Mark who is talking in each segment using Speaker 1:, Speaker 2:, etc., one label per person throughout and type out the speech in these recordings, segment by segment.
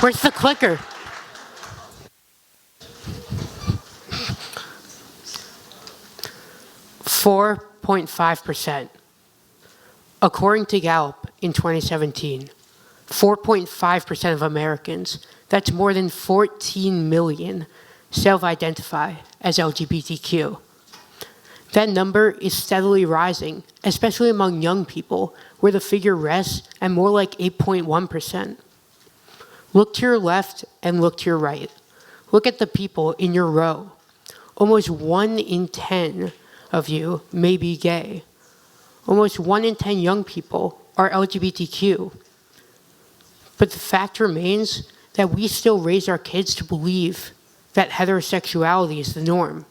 Speaker 1: Where's the clicker? .5%. According to Gallup in 2017, 4.5% of Americans, that's more than 14 million, self-identify as LGBTQ. That number is steadily rising, especially among young people, where the figure rests at more like 8.1%. Look to your left and look to your right. Look at the people in your row. Almost 1 in 10 of you may be gay. Almost 1 in 10 young people are LGBTQ. But the fact remains that we still raise our kids to believe that heterosexuality is the norm.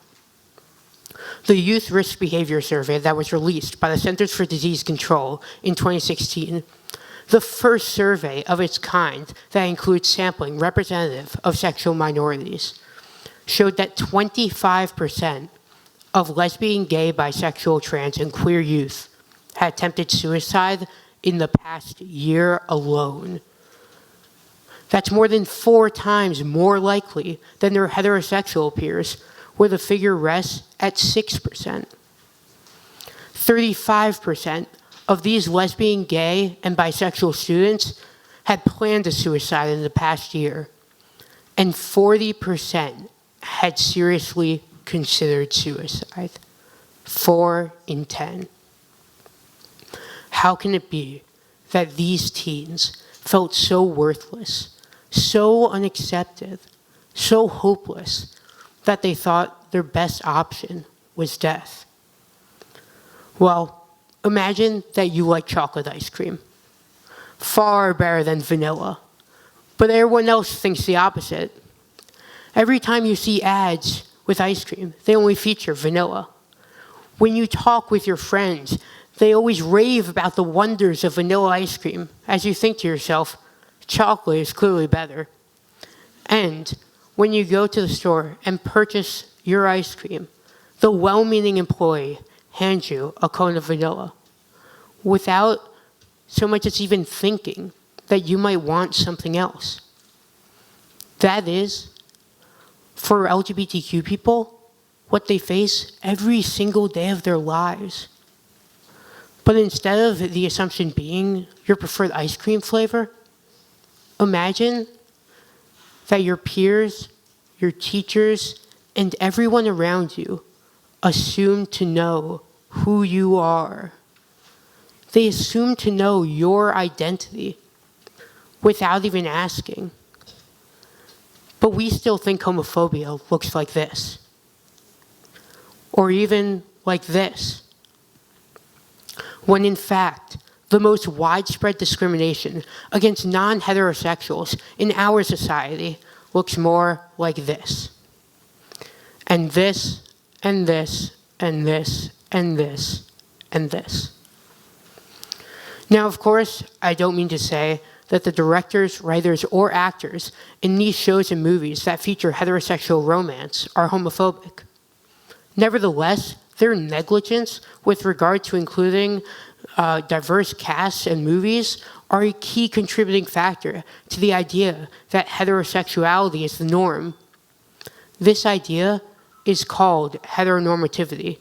Speaker 1: The Youth Risk Behavior Survey that was released by the Centers for Disease Control in 2016, the first survey of its kind that includes sampling representative of sexual minorities, showed that 25% of lesbian, gay, bisexual, trans, and queer youth had attempted suicide in the past year alone. That's more than 4 times more likely than their heterosexual peers, where the figure rests at 6%. 35% of these lesbian, gay, and bisexual students had planned a suicide in the past year, and 40% had seriously considered suicide. 4 in 10. How can it be that these teens felt so worthless, so unaccepted, so hopeless, that they thought their best option was death? Well, imagine that you like chocolate ice cream. Far better than vanilla. But everyone else thinks the opposite. Every time you see ads with ice cream, they only feature vanilla. When you talk with your friends, they always rave about the wonders of vanilla ice cream, as you think to yourself, chocolate is clearly better. And when you go to the store and purchase your ice cream, the well-meaning employee hands you a cone of vanilla without so much as even thinking that you might want something else. That is, for LGBTQ people, what they face every single day of their lives. But instead of the assumption being your preferred ice cream flavor, imagine that your peers, your teachers, and everyone around you assume to know who you are. They assume to know your identity without even asking. But we still think homophobia looks like this, or even like this, when in fact, the most widespread discrimination against non-heterosexuals in our society looks more like this. And this, and this, and this, and this, and this. Now, of course, I don't mean to say that the directors, writers, or actors in these shows and movies that feature heterosexual romance are homophobic. Nevertheless, their negligence with regard to including diverse casts and movies are a key contributing factor to the idea that heterosexuality is the norm. This idea is called heteronormativity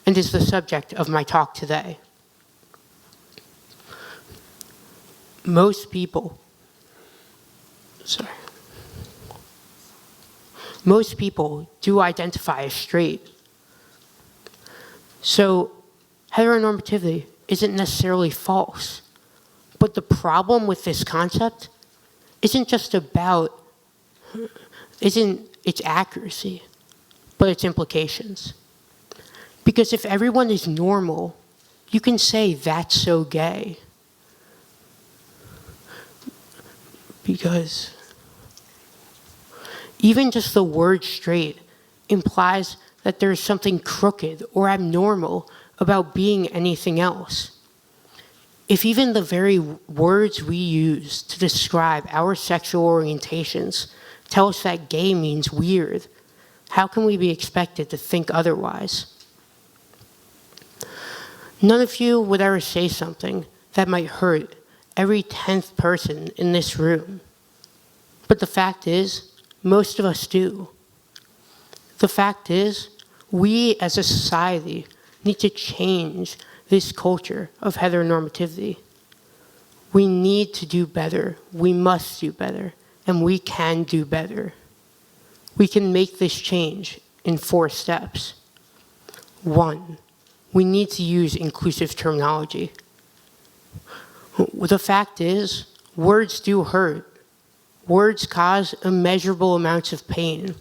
Speaker 1: and is the subject of my talk today. Most people do identify as straight. So heteronormativity isn't necessarily false. But the problem with this concept isn't its accuracy, but its implications. Because if everyone is normal, you can say that's so gay. Because even just the word straight implies that there's something crooked or abnormal about being anything else. If even the very words we use to describe our sexual orientations tell us that gay means weird, how can we be expected to think otherwise? None of you would ever say something that might hurt every 10th person in this room. But the fact is, most of us do. The fact is, we as a society need to change this culture of heteronormativity. We need to do better. We must do better. And we can do better. We can make this change in 4 steps. 1, we need to use inclusive terminology. The fact is, words do hurt. Words cause immeasurable amounts of pain.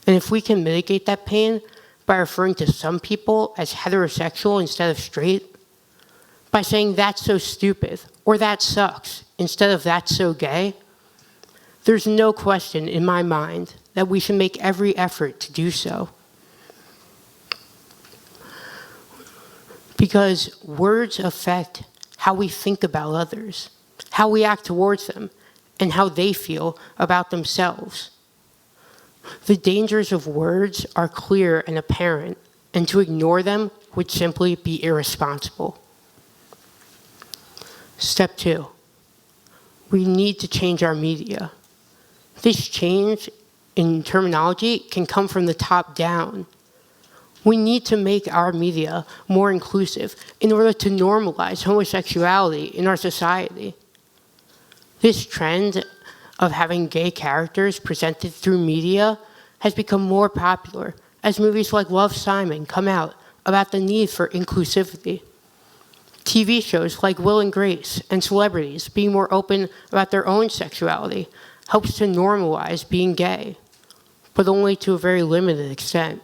Speaker 1: And if we can mitigate that pain by referring to some people as heterosexual instead of straight, by saying that's so stupid, or that sucks, instead of that's so gay, there's no question in my mind that we should make every effort to do so. Because words affect how we think about others, how we act towards them, and how they feel about themselves. The dangers of words are clear and apparent, and to ignore them would simply be irresponsible. Step 2, we need to change our media. This change in terminology can come from the top down. We need to make our media more inclusive in order to normalize homosexuality in our society. This trend of having gay characters presented through media has become more popular as movies like Love, Simon come out about the need for inclusivity. TV shows like Will and Grace and celebrities being more open about their own sexuality helps to normalize being gay, but only to a very limited extent.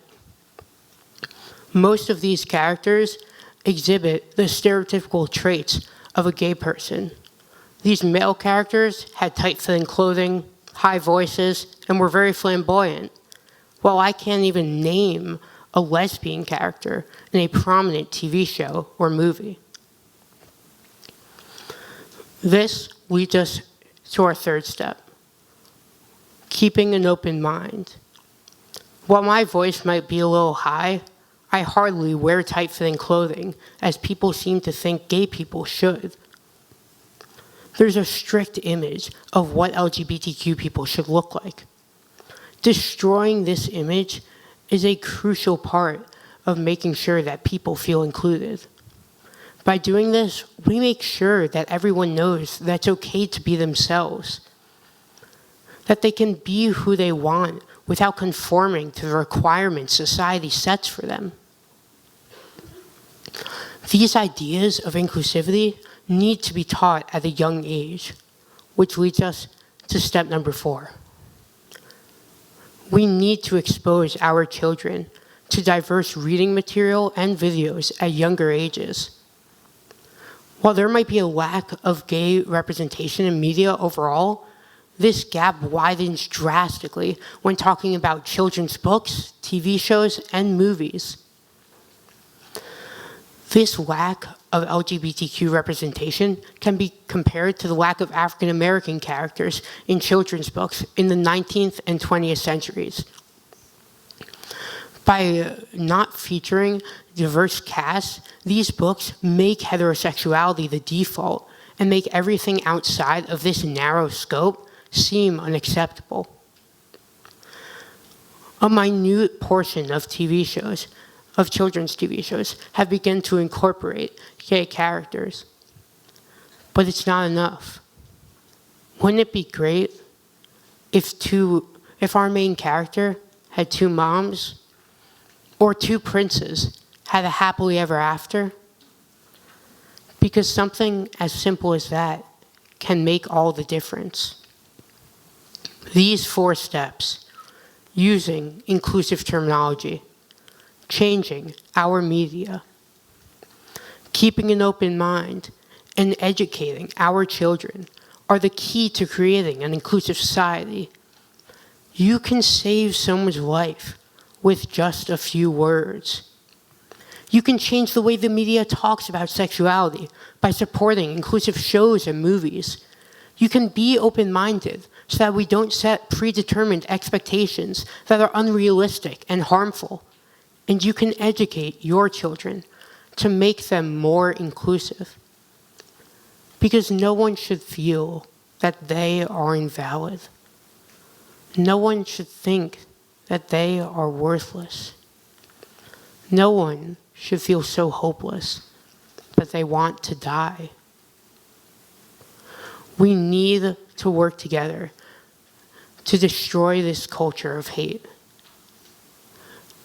Speaker 1: Most of these characters exhibit the stereotypical traits of a gay person. These male characters had tight-fitting clothing, high voices, and were very flamboyant, while I can't even name a lesbian character in a prominent TV show or movie. This leads us to our 3rd step, keeping an open mind. While my voice might be a little high, I hardly wear tight-fitting clothing, as people seem to think gay people should. There's a strict image of what LGBTQ people should look like. Destroying this image is a crucial part of making sure that people feel included. By doing this, we make sure that everyone knows that it's okay to be themselves, that they can be who they want without conforming to the requirements society sets for them. These ideas of inclusivity need to be taught at a young age, which leads us to step number 4. We need to expose our children to diverse reading material and videos at younger ages. While there might be a lack of gay representation in media overall, this gap widens drastically when talking about children's books, TV shows, and movies. This lack of LGBTQ representation can be compared to the lack of African American characters in children's books in the 19th and 20th centuries. By not featuring diverse casts, these books make heterosexuality the default and make everything outside of this narrow scope seem unacceptable. A minute portion of children's TV shows, have begun to incorporate gay characters. But it's not enough. Wouldn't it be great if our main character had 2 moms, or 2 princes had a happily ever after? Because something as simple as that can make all the difference. These 4 steps, using inclusive terminology, changing our media, keeping an open mind, and educating our children are the key to creating an inclusive society. You can save someone's life with just a few words. You can change the way the media talks about sexuality by supporting inclusive shows and movies. You can be open-minded so that we don't set predetermined expectations that are unrealistic and harmful. And you can educate your children to make them more inclusive. Because no one should feel that they are invalid. No one should think that they are worthless. No one should feel so hopeless that they want to die. We need to work together to destroy this culture of hate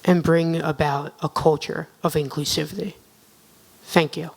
Speaker 1: and bring about a culture of inclusivity. Thank you.